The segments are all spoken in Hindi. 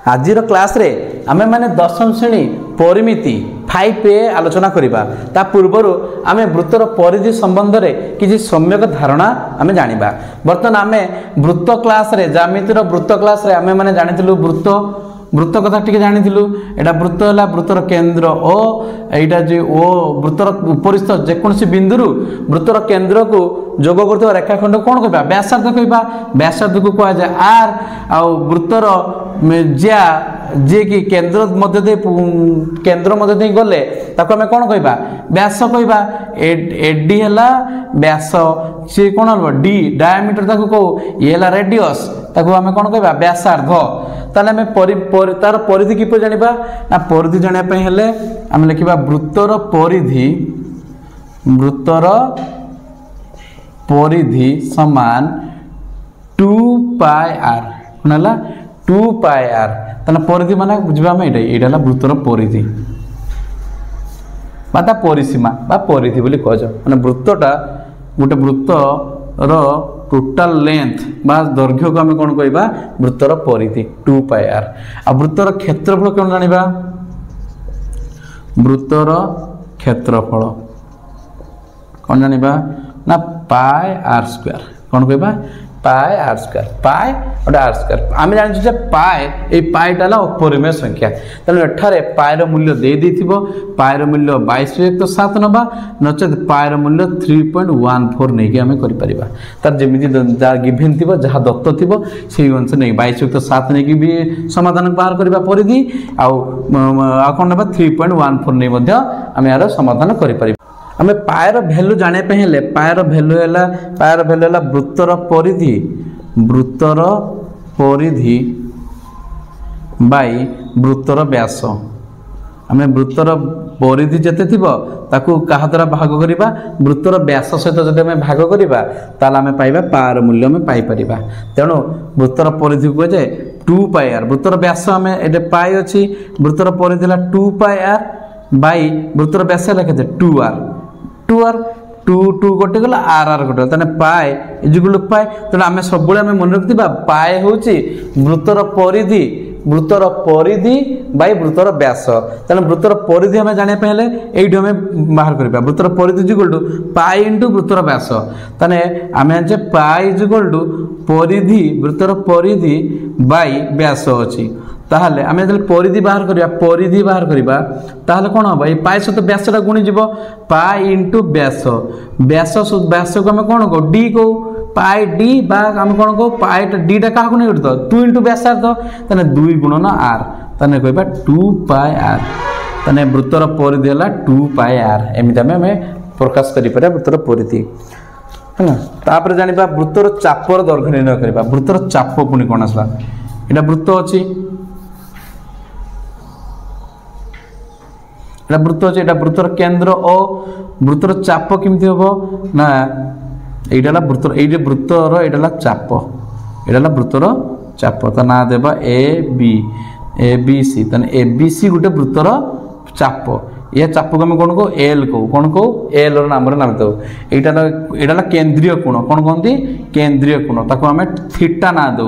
आजिर क्लास रे आमे माने दशम श्रेणी परिमिति 5A आलोचना करिबा। ता पूर्वरु आमे वृत्तर परिधि संबंध रे किछि सम्यक धारणा आमे जानिबा। वर्तमान आमे वृत्त क्लास रे ज्यामितिर वृत्त क्लास रे आमे माने जानिथिलु वृत्त कथा टिके जानिथिलु। एटा वृत्त हला वृत्तर केंद्र ओ एटा जे ओ वृत्तर उपरिस्थ जेकोनसी बिंदुरु वृत्तर केंद्र को जोग करथवा रेखाखंड कोन कहबा व्यासार्ध कहबा। व्यासार्ध को कहा जाय आर आ वृत्तर ज्या जे कि केंद्र मध्य दे गले ताको हमें कोन कहबा व्यास कहबा। एडी हला व्यास से कोन हबो डी डायमीटर ताको को ए हला रेडियस ताको हमें कोन कहबा व्यासार्ध। ताले हमें तार परिधि किपर जानिबा ना परिधि जानिया पे हेले हम लिखिबा वृत्तर परिधि समान 2πr कोनला 2πr। ताना परिधि माने बुझबा हम एटा हला वृत्तर परिधि बाता परिसीमा बा परिधि बोली कह जा। माने वृत्तटा गोटे वृत्तर टोटल लेंथ बा दैर्घ्य को हमें कौन कहबा वृत्तर परिधि 2πr। आ वृत्तर क्षेत्रफल कौन जानिबा वृत्तर क्षेत्रफल कौन जानिबा ना πr²। कौन कहबा πr²। पाई और r² आम जान पाए ये पाईटा अपरिमेय संख्या। तेणु एठारे पाएर मूल्य दे देथिबो पाएर मूल्य 22.7 नबा नचेत पाएर मूल्य 3.14 नहीं कि आम करिपरिबा। तार जेमिति जा गिवन थिबो जहा दत्त थिबो सेही अनुसार नहीं 22.7 नहीं कि भी समाधान बाहर करबा परिधि आ कोन नबा 3.14 नहीं मध्य आम यार समाधान करिपरिबा। आमे पायर वैल्यू जाने पे हेले पायर वैल्यू हैला वृत्तर परिधि बाई वृत्तर व्यास। आमे वृत्तर परिधि जते थिबो ताकू कहा द्वारा भाग करिबा वृत्तर व्यास सहित जदि आमे भाग करिबा ताला आमे पाइबा पायर मूल्य आमे पाई परिबा। तेणु वृत्तर परिधि को जाय 2πr वृत्तर व्यास आमे एटे पाई अछि वृत्तर परिधि ला 2πr बाई वृत्तर व्यास ला केते 2r 2 गोटे गला r गोटे तने पाए इजिकल पाए। तेणु आम सब मन रखा पाए हूँ वृत्तर परिधि बाई वृत्तर व्यास। तेना वृत्तर परिधि आम जाना हेले ये आम बाहर करवा वृत्तर परिधि इजिकल टू पाई इंटू वृत्तर व्यास। तेने आम जाने पाई इजिकल टू परिधि वृत्तर परिधि बाई व्यास अच्छी। ताहले आमे जले परिधि बाहर करिया ताहले कोन हो भाई पाई सहित व्यासटा गुणी जीवो पाई इंटू व्यास। व्यास को आमे कोन को डी को पाई डी बा आमे कोन को पाई डी टा का गुणी करतो 2 इंटू व्यासार्ध तने 2 गुणन r तने कहबा 2πr। तने वृत्तर परिधि हला 2πr एमिति आमे प्रकाश करि परे वृत्तर परिधि हैना। तापर जानिबा वृत्तर चापर दैर्घ्य निर्णय करबा। वृत्तर चाप पुनी कोन आसला एटा वृत्त अछि वृत्त अच्छे वृत्तर केंद्र और वृत्तर चाप केमती हम ना यहाँ वृत्तर ये वृत्तर यहाँ चाप यहाँ वृत्तर चाप ता ना देवा ए बी सी तेना ए बी सी गोटे वृत्तर चाप। यह चाप को आम कौन कह एल कौ एल नाम यहाँ केंद्रीय कोण कौन कहते केंद्रीय कोण ताको आम थीटा ना दो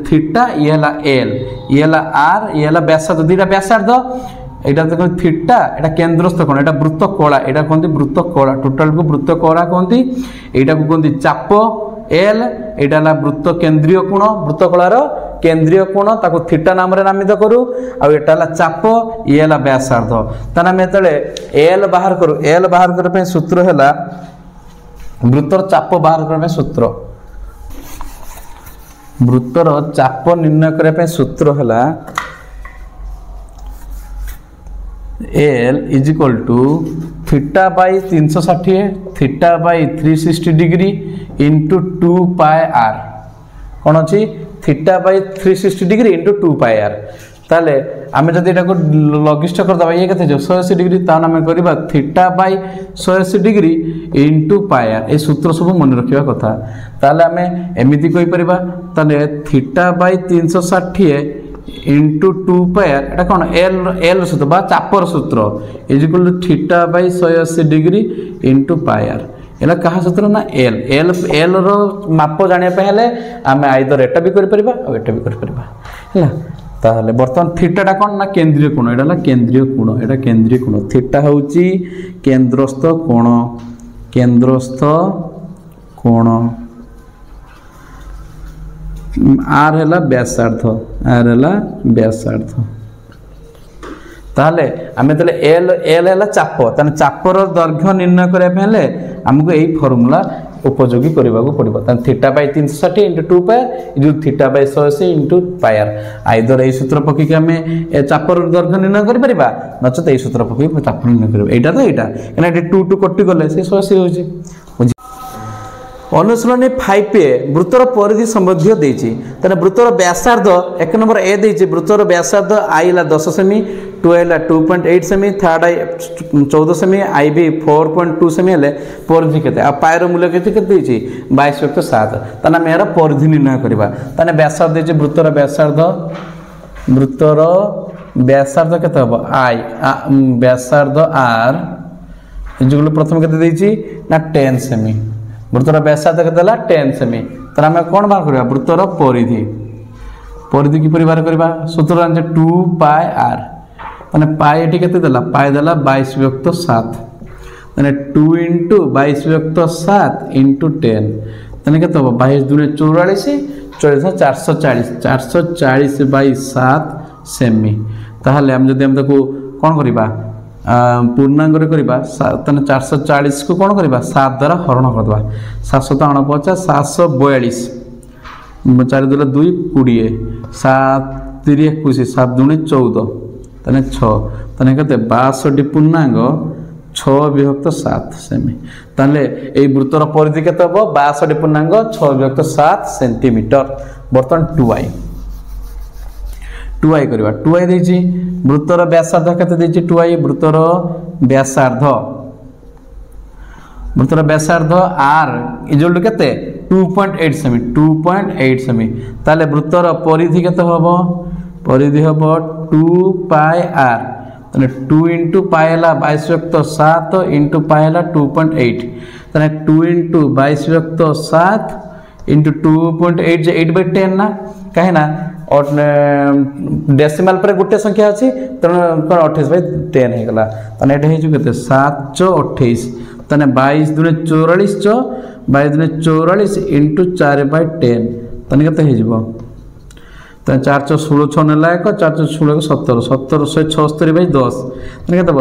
थीटा ये एल ये आर ये व्यासार्ध दुईटा व्यासार्ध एटा तो थीटा एटा केंद्रस्थ कोण एटा वृत्त कला एटा कहते वृत्त कला टोटाल को वृत्त कला कहते एटा को कहते चाप एल एटा वृत्त केंद्रीय कोण वृत्त कलार केंद्रीय कोण ताको थीटा नाम रे नामित करू आ एटा चाप ये व्यासार्ध। ताना हम एतले एल बाहर करू एल बाहर करबा पे सूत्र हैला वृत्तर चाप बाहर करबा पे सूत्र वृत्तर चाप निर्णय करबा पे सूत्र हैला L is equal to theta by 360 theta by 360 degree into 2πr कौन अच्छी theta by 360 degree into 2πr। ताले आम जब यहाँ को लघिष्ठ करदे ये के 180 डिग्री तान आम करवा theta by 180 degree into πr ये सूत्र सब मन रखा कथा। ताले आम एमती कहीपर ताले थीटा बाई 360 इंटू 2πr एटा कौन एल सूत्र बा चापर सूत्र is equal to theta by 180 degree into πr एला कहा सूत्र ना एल एल एल रो माप जानिया पे हेले आमे आइदर एटा भी करि परिबा आ एटा भी करि परिबा हैला। ताहले बर्तमान थीटाटा कौन ना केंद्रीय कोण एटा केंद्रीय कोण एटा केंद्रीय कोण थीटा होउची केंद्रस्थ कोण आर हैला व्यासार्ध ताहले आमे तले एल हैला चाप ताने चापर दैर्घ्य निर्णय करबा पहले हमको एई फार्मूला उपयोगी करबा को पड़िबो ताने थीटा बाय 360 * 2 पाई इजु theta by 180 * pi r either एई सूत्र पकी के हमें ए चापर दैर्घ्य निर्णय करि परिबा नचत एई सूत्र पकी चापर निर्णय करबो एटा तो एटा एना 2 2 कटि गले से 180 होची अनुसरणी 5 ए वृत्तर परिधि संबंधी देछि तने वृत्तर व्यासार्ध एक नंबर ए देछि वृत्तर व्यासार्ध आई ला 10 सेमी 2 ला 2.8 सेमी थर्ड आई 14 सेमी आई भी 4.2 सेमी हेले परिधि केते आ पायर मूल्य केते देछि 22.7 तने मेरा परिधि निर्णय करबा तने व्यासार्ध देछि वृत्तर व्यासार्ध केते हबो आई व्यासार्ध आर इजुगुलो प्रथम केते देछि ना 10 सेमी वृत्तर व्यासार्ध केतेला 10 सेमी तर हम कोन बार करबा वृत्तर परिधि की परिवार करबा सूत्र जान 2 पाई आर माने पाई एठी केते देला पाई देला 22.7 माने 2 * 22.7 * 10 तने केते हो 22 दूने 44 440 सेमी ताहले हम जदि हम ताको कोन करबा पूर्णांग करबा तने 440 को कोन करबा 7 द्वारा हरण करदबा 749 742 4 दूला 2 20 7 3 21 7 दूने 14 तने 6 तने कते 62 पूर्णांग 6/7 सेमी ताले ए वृत्तर परिधि केते हो 62 पूर्णांग 6/7 सेंटीमीटर बर्तन 2i करबा 2i देछि वृत्तर व्यासार्ध केते देछि 2i वृत्तर व्यासार्ध r इजल केते 2.8 सेमी ताले वृत्तर परिधि केते होबो परिधि होबो 2 पाई r तने 2 * पाई ला 22.7 * पाई ला 2.8 तने 2 * 22.7 * 2.8 जे 8/10 ना काहे ना और डेसिमल पर गुटे संख्या अछि तने 28/10 हे गला तने एटा हे जो केते 728 तने 22 दूने 44 22 दूने 44 * 4/10 तने केते हे जिवो तने 416 6 नेला 1 416 17 176/10 तने केते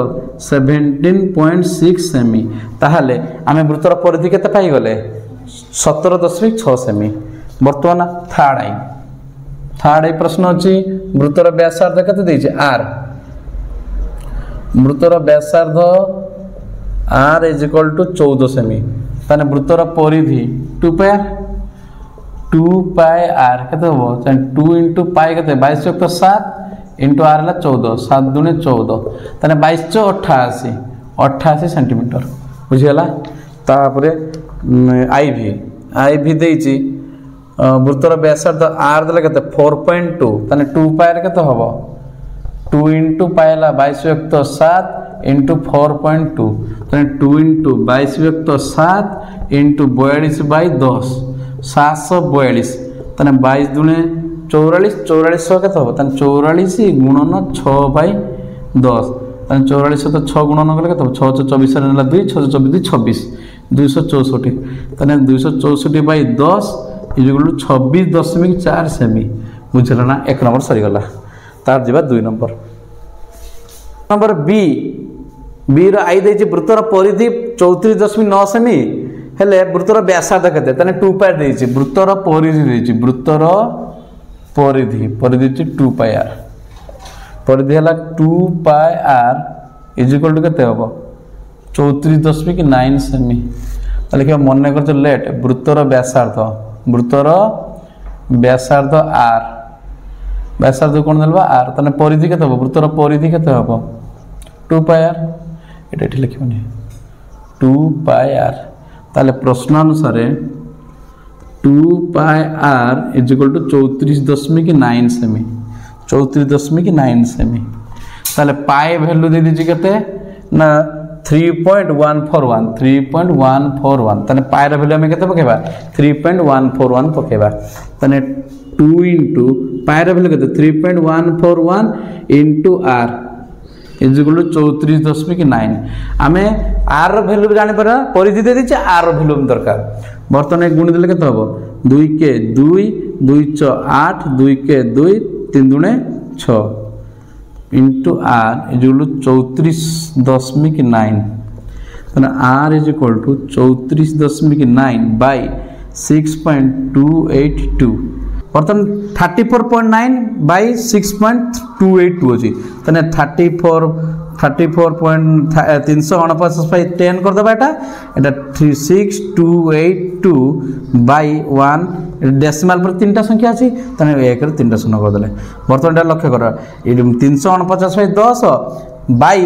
17.6 सेमी ताहाले आमे वृत्तर परिधि केते पाई गले 17.6 सेमी वर्तमान थर्ड आई प्रश्न अछि वृत्तर व्यासार्ध केते देछि r वृत्तर व्यासार्ध r = 14 सेमी ताने वृत्तर परिधि 2 पाई r केते हो 2 * पाई केते 22.7 * r ला 14 7 दूने 14 ताने 2288 सेंटीमीटर बुझियला तापरे आईवी देछि वृत्तर व्यासार्ध r देले केते 4.2 ताने 2 पाई रे केते होबो 2 * पाई ला 22.7 * 4.2 ताने 2 * 22.7 * 42/10 742 ताने 22 दूने 44 44 केते होबो ताने 44 * 6/10 ताने 44 तो 6 गुणन करले केते होबो 6 24 रे नेला 2 6 24 26 264 ताने 264/10 इजुगुल 26.4 सेमी बुझला ना एक नंबर सरी गला तार जिबा 2 नंबर बी रो आई देछि वृत्तर परिधि 34.9 सेमी हेले वृत्तर व्यासार्ध केते तने 2 पाई देछि वृत्तर परिधि देछि वृत्तर परिधि 2 पाई r परिधि हला 2 पाई r इजुगुल केते होबो 34.9 सेमी ताले के मन कर लेट वृत्तर व्यासार्ध r व्यासार्ध कोन देलबा r तने परिधि केते हो वृत्तर परिधि केते हो 2 पाई r एटा एठी लिखिबनी 2 पाई r ताले प्रश्न अनुसार 2 पाई r = 34.9 सेमी 34.9 सेमी ताले पाई वैल्यू दे दीजिए केते ना 3.141 तने पायर वैल्यू में केते पकेबा 3.141 पकेबा तने 2 * पायर भैल्यू के 3.141 into r is equal to 34.9 आम आर भैल्यू जानी पारा परिधि दे दीचे आर भैल्यू दरकार बर्तमान गुणी देले केते हबो 2 के 2 2 च 8 2 के 2 3 दुणे 6 into r is equal to 34.9 r is equal to 34.9 by 6.282 बर्तमान 34.9 बाय 6.282 अच्छी तेने 349/10 कर देबा एटा 6282 बाय 1 डेसिमल पर तीनटा संख्या अछि तने 1 रे 3टा शून्य कर देले बर्तमान एटा लक्ष्य कर 349/10 बाय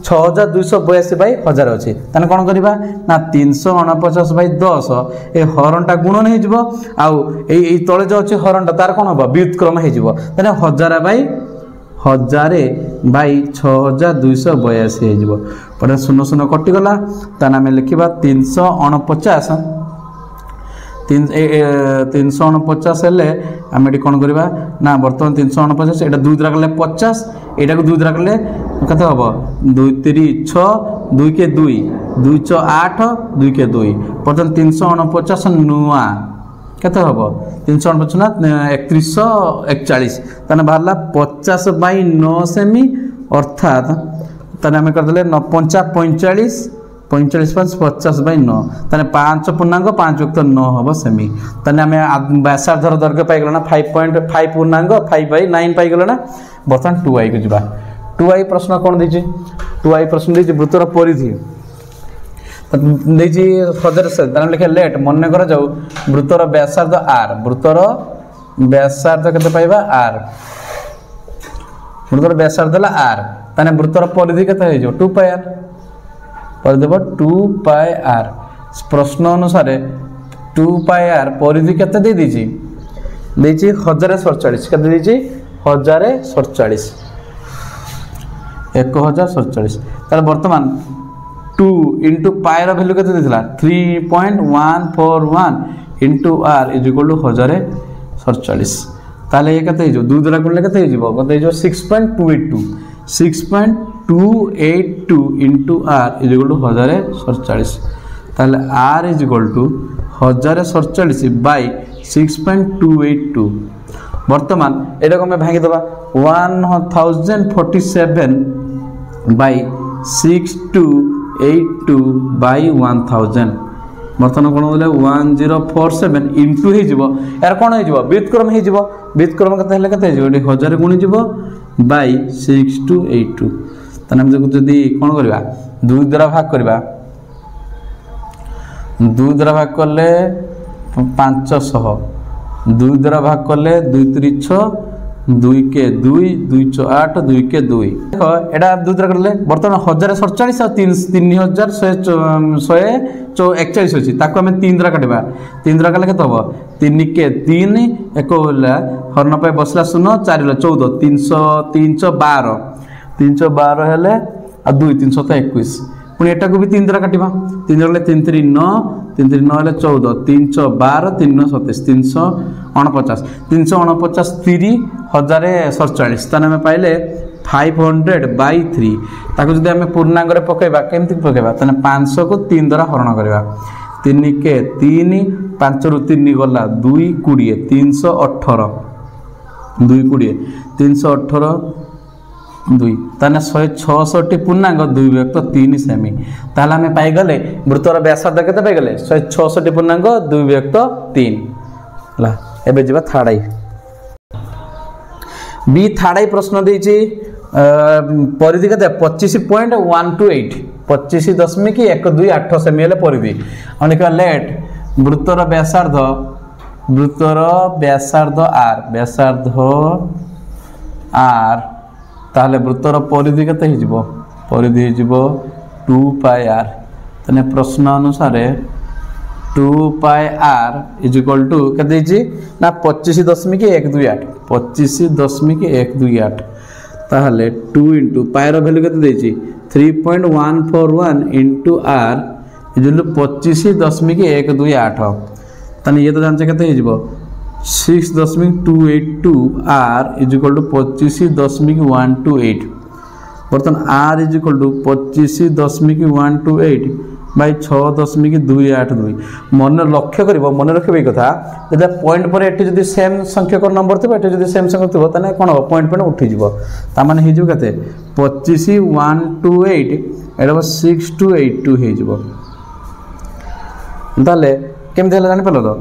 6282 बाय 1000 अच्छी ताने कौन करवा ना 349/10 ए हरणटा गुणन हो जिवो आउ ए तळे जो अछि हरणटा तार कोन होबा व्युत्क्रम हो जिवो ताने 1000 बाय 6282 हो जिवो पर 00 कटि गला ताने हम लिखिबा 349 349 हेले आम ये कौन करवा ना बर्तमान 349 एटा 2 द्वारा कले 50 एटा को 2 द्वारा कले कते हबो 2 3 6 2 के 2 2 च 8 2 के 2 बर्तमान 349 नुआ कते हबो 349 ना 3141 तने बाहरला 50/9 सेमी अर्थात तने हम कर देले 45 45/50/9 तने 5.5 हम सेमी तने आम व्यासार्धर दर्घ्य पाइगल ना 5.5 पाइगल ना बर्तमान 2i को जीवा 2i प्रश्न कौन देछि 2i प्रश्न देछि वृत्तर परिधि देछि हजर से तने लिखे लेट मन कर जाऊ वृत्तर व्यासार्ध r वृत्तर व्यासार्ध केते पाइबा r वृत्तर व्यासार्ध ला r तने वृत्तर परिधि केते हो जो 2πr पर देव 2πr प्रश्न अनुसार 2πr परिधि केते दे दीची 1047 केते दीची 1047 1047 तार वर्तमान 2 इंटू पायर वैल्यू केते देथिला 3.141 into r is equal to 1047 ताले ये केते जो 2 द्वारा गुणले केते हिजबो केते जो 6.282 into r is equal to 1047 ताले r is equal to 1047 by 6.282 वर्तमान एटा को मैं भांगी दबा 1047 बाय 6282 बाय 1000 बर्तमान कौन बोले 1047 इंटू हो यार कौन हो व्युत्क्रम हो व्युत्क्रम केते 1000 गुणी जीव बाय 6282 तने हम जदी कौन करबा 2 द्वारा भाग करबा 2 द्वारा भाग करले 500 2 द्वारा भाग करले 2 3 6 2 के 2 2 च 8 2 के 2 देखो एटा 2 द्वारा करले वर्तमान 1047 और 3141 अछि ताको हम 3 द्वारा काटबा 3 द्वारा कले केते हबो 3 के 3 एक होला हरण पे बसला 0 4 14 312 312 हेले आ 2 321 पुनी एटा को भी 3 द्वारा काटिबा 3 द्वारा 3 3 9 3 3 9 हेले 14 312 3 9 27 349 349 3 1047 ताने में पाइले 500/3 ताको जदि हमें पूर्णांग रे पकेबा केमति पकेबा ताने 500 को 3 द्वारा हरण करबा 3 के 3 5 रु 3 गला 2 20 318 2 20 318 2 ताने 166 पूर्णांग 2 व्यक्त 3 सेमी ताले हमें पाई गले वृत्तर व्यासार्ध केते पाई गले 166 पूर्णांग 2 व्यक्त 3 ला एबे जिबा थाडाई बी थाडाई प्रश्न देछि परिधि केते 25.128 25.128 सेमी हेले परिधि अनेक लेट वृत्तर व्यासार्ध r ताले वृत्तर परिधि केते हिजबो परिधि हिजबो 2πr तने प्रश्न अनुसार 2πr इज इक्वल टू केते हिजि ना 25.128 25.128 ताहले 2 इंटू पायर वैल्यू केते देछि 3.141 into r is equal to 25.128 तने ये तो जानचे केते हिजबो 6.282 r इज इक्वल टू 25.128 बर्तमान r is equal to 25.128 by 6.282 मन लक्ष्य कर मन रखिए कथा जब पॉइंट पर ये जब सेम संख्यक नंबर थी ये जब सेम संख्यक थी कौन हम पॉइंट पॉइंट उठीज ताने हो 25.128 एटा 6282 ताले केमती जानी पाल तो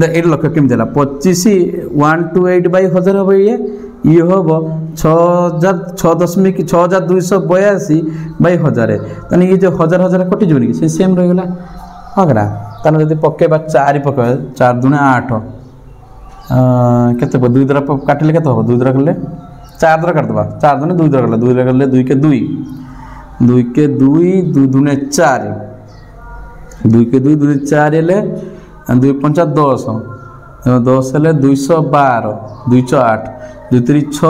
ये लक्ष्य केमती 25.128 बाई 1000 हम ये हम 6.6282 बाई 1000 ताने ये जो 1000 1000 कटिज कि सेम रहीगला हाँ क्या ताने जब पकेबा 4 पकेबा 4 दूने 8 केते 2 द्वारा काटिले केते हम 2 द्वारा कले 4 द्वारा काटदबा 4 दूने 2 द्वारा कले 2 द्वारा कले 2 के 2 2 के 2 2 दूने 4 2 के 2 2 4 हेले 2 5 10 10 हेले 212 208 2 3 6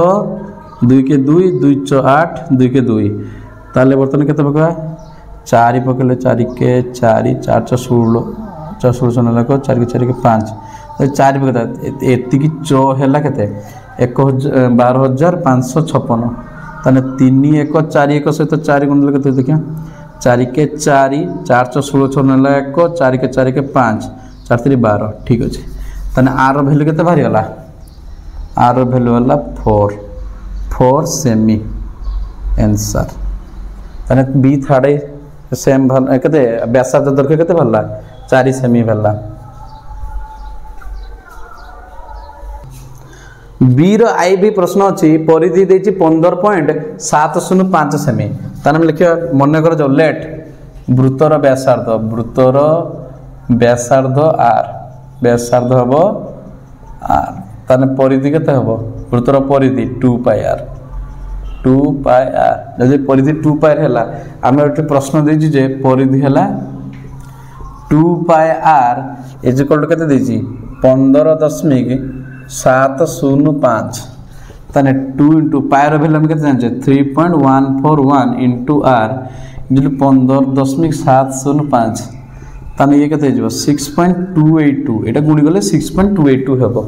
2 के 2 2 8 2 के 2 ताले बर्तमान केते पकेबा 4 पकेले 4 के 4 4 16 4 16 लाख 4 के 4 के 5 4 पकेता एति की चो हैला केते 12556 ताने 3 1 4 1 सहित 4 गुणिले केते देखिया 4 के 4 4 16 6 नेला 1 4 के 4 के 5 4 3 12 ठीक अछि ताने आर वैल्यू केते बाहरी गला आर वैल्यू वाला 4 सेमी आंसर ताने बी थर्ड सेम केते व्यासार्ध दर्घ्य केते भल्ला 4 सेमी भल्ला बी रो आई भी प्रश्न अछि परिधि देछि 15.705 सेमी ताने लिखियो मन कर जो लेट वृत्तर व्यासार्ध आर हबो आर ताने परिधि केते हबो वृत्तर परिधि 2 पाई आर जदि परिधि 2 पाई हैला आमे एठी प्रश्न देछि जे परिधि हैला 2 pi are is equal to केते देछि 15.705 ताने 2 into पाई रो वैल्यू हम केते जानछे 3.141 into r इज 15.705 ताने ये केते हिजो 6.282 एटा गुणी गले 6.282 हेबो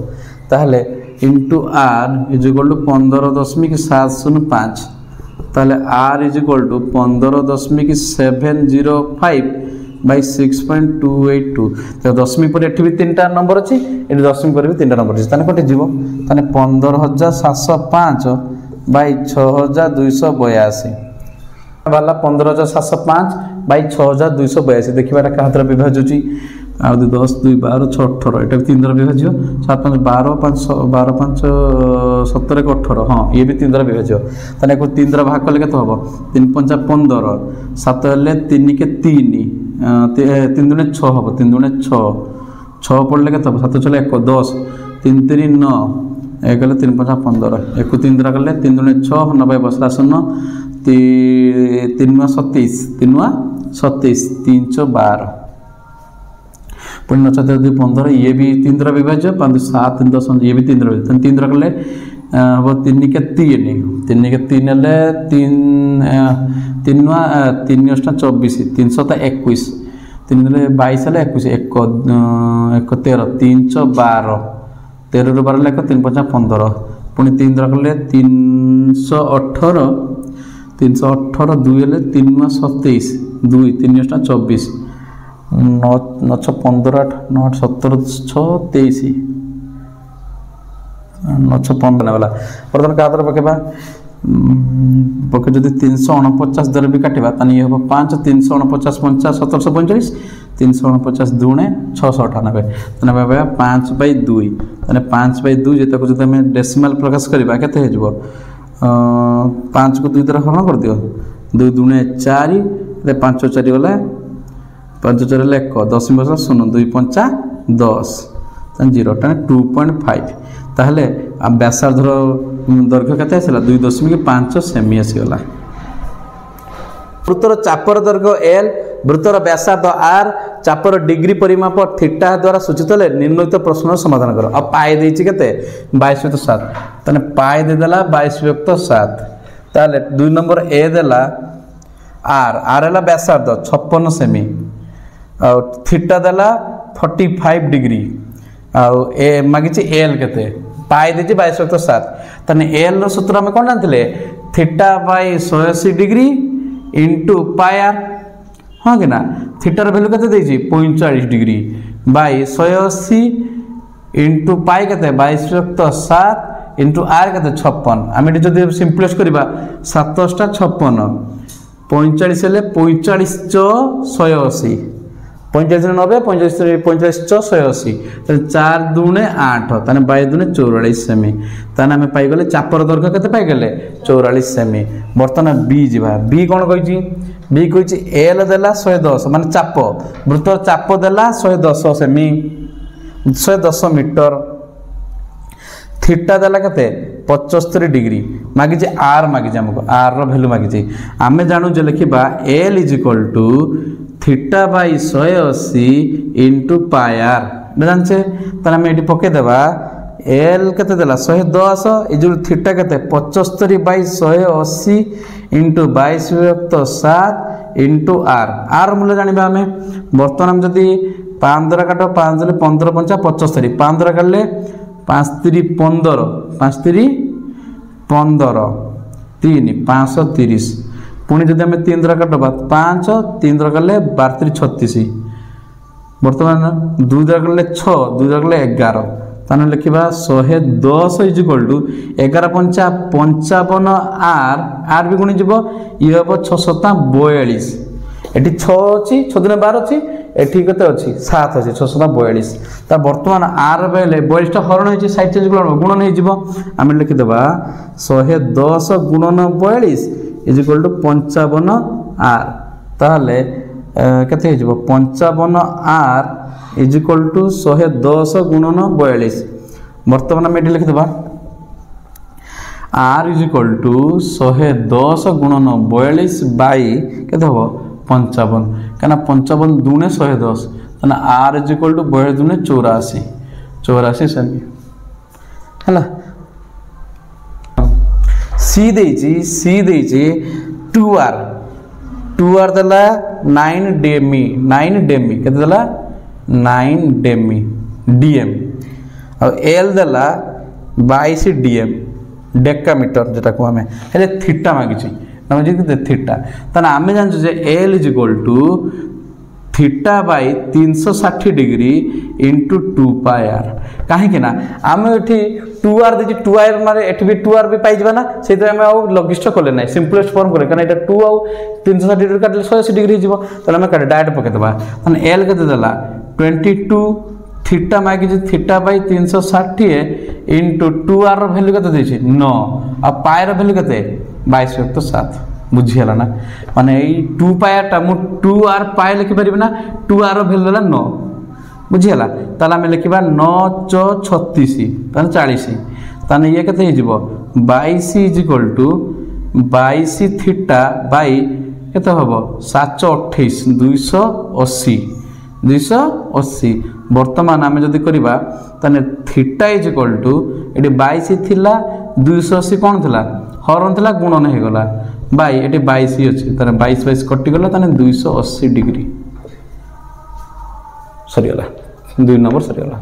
ताहले into r is equal to 15.705 ताहले r is equal to 15.705 by 6.282 तो दशमी पर एठी भी 3टा नंबर अछि एठी दशमी पर भी 3टा नंबर अछि ताने कटि जीवो ताने 15705 बाई 6282 वाला 15705 बाई 6282 देखिबाटा का हातर विभाज्य अछि आ 10 2 12 6 18 एटा 3 द्वारा विभाज्य 7 5 12 5 12 5 17 18 हां ये भी 3 द्वारा विभाज्य ताने को 3 द्वारा भाग करले केते होबो 3 5 15 7 हेले 3 के 3 3 दुने 6 होबो 3 दुने 6 6 पड़ले केते होबो 7 चले 1 10 3 3 9 1 हेले 3 5 15 1 3 द्वारा करले 3 दुने 6 90 बसला 0 3 27 3 27 312 पुणी 9 7 2 15 ये भी 3 द्वारा विभाज्य 5 7 10 ये भी 3 द्वारा विभाज्य 3 द्वारा करले वो 3 के 3 3 के 3 हेले 3 3 3 24 321 3 हेले 22 हेले 21 1 13 312 13 रो 12 लेख 3 5 15 पुणी 3 द्वारा करले 318 2 हेले 3 27 2 3 24 9 9 15 8 9 17 6 23 9 15 वाला प्रथम का द्वारा पकेबा पके जदि 349 द्वारा भी काटिबा तनी ये हो 5 349 50 1745 349 दुणे 698 तने बाबा 5/2 तने 5/2 जेता को जदि हम डेसिमल प्रकाश करबा केते हे जबो 5 को 2 द्वारा हरण कर दियो 2 दुणे 4 रे 5 4 वाला 5 4 ले 1 10 बस 0 2 5 10 तन 0 टा 2.5 ताहले व्यासार्ध दैर्घ्य केते आसला 2.5 सेमी आसीगला वृत्तर चापर दैर्घ्य l वृत्तर व्यासार्ध r चापर डिग्री परिमाप थीटा द्वारा सूचित ले निम्नलिखित प्रश्न समाधान करो अब पाई देछि केते 22/7 तने पाई दे देला 22/7 ताले 2 नंबर a देला r हला व्यासार्ध 56 सेमी और थीटा देला 45 डिग्री आउ ए मागिछि एल केते पाई देछि 22/7 तने एल रो सूत्र हम कोन जानथिले theta by 180 degree into pi r हां कि ना थीटा रो वैल्यू केते देछि 45 डिग्री बाय 180 इनटू पाई केते 22/7 इनटू आर केते 56 हम एटी जदि सिंपलेस्ट करबा 7 * 56 45 हेले 45 * 180 45 * 90 45 * 180 ताले 4 दूने 8 ताने 22 दूने 44 सेमी ताने हम पाई गले चापर दर्घ्य केते पाई गले 44 सेमी वर्तमान बी जिबा बी कोन कहिछि बी कहिछि एल देला 110 माने चाप वृत्तर चाप देला 110 सेमी 110 मीटर थीटा देला केते 75 डिग्री मागिछि आर मागिछि हमको आर रो वैल्यू मागिछि आमे जानू जे लिखिबा l = theta by 180 into pi r जानछे त हम एटी पके देबा एल केते देला 110 इजुल थीटा केते 75 by 180 into 22/7 into r r मूल्य जानिबा हमें वर्तमान हम जदी 5 द्वारा काटो 5 देले 15 5 75 5 द्वारा काटले 5 3 15 5 3 15 3 530 पुणी जब आम 3 द्वारा काटवा 5 3 द्वारा कले 12 36 बर्तमान 2 द्वारा कले 6 2 द्वारा कले 11 ताने लिखिबा 110 = 11 पंचा 55 आर आर भी गुणी जीवो ये हम 6 7 42 एटी 6 अछि 6 दिन 12 अछि एठी कते अछि 7 अछि 6 7 42 ता वर्तमान आर बेले 42 टा हरण होछि साइड चेंज गुणन हे जीवो हम लिखि देबा 110 गुणन 42 = 55 आर ताले केते हे जीवो 55 आर = 110 गुणन 42 वर्तमान हम एठी लिखि देबा आर = 110 गुणन 42 बाय केते हो 55 कहना 55 दूने 110 तना आर = 42 दूने 84 84 सेमी हला सी देछि 2r देला 9 डेमी केते देला 9 डेमी डीएम और एल देला 22 डीएम डेकामीटर जेटा को हमें हेले थीटा मागिछि हम जे थीटा तना आमे जानछु जे l = theta by 360 degree into 2 pi r काहे कि ना आमे एठी 2r देछि 2r मारे एठी भी 2r भी पाई जबा ना सेते हम आ लॉगिस्ट कोले नै सिंपलेस्ट फॉर्म करे कना एटा 2 आ 360 डिग्री काटले 180 डिग्री हिजबो तले हम काट डायरेक्ट पके देबा तने एल केते देला 22 थीटा मागी जे थीटा बाय 360 इनटू 2r रो वैल्यू केते देछि 9 आ पाई रो वैल्यू केते 22/7 बुझियला ना माने ए 2 पाई टा मु 2r पाई लिखि परिबे ना 2r रो वैल्यू देला 9 बुझियला ताला हम लिखिबा 9 * 36 ताने 40 ताने ये केते हिजबो 22 = 22 थीटा बाय केते हबो 728 280 वर्तमान आमे जदी करबा तने थीटा = एडी 22 थिला 280 कोन थिला हरण थिला गुणन हे गला बाय एटी 22 अछि तने 22 कटि गला तने 280 डिग्री सरी गला 2 नंबर सरी गला।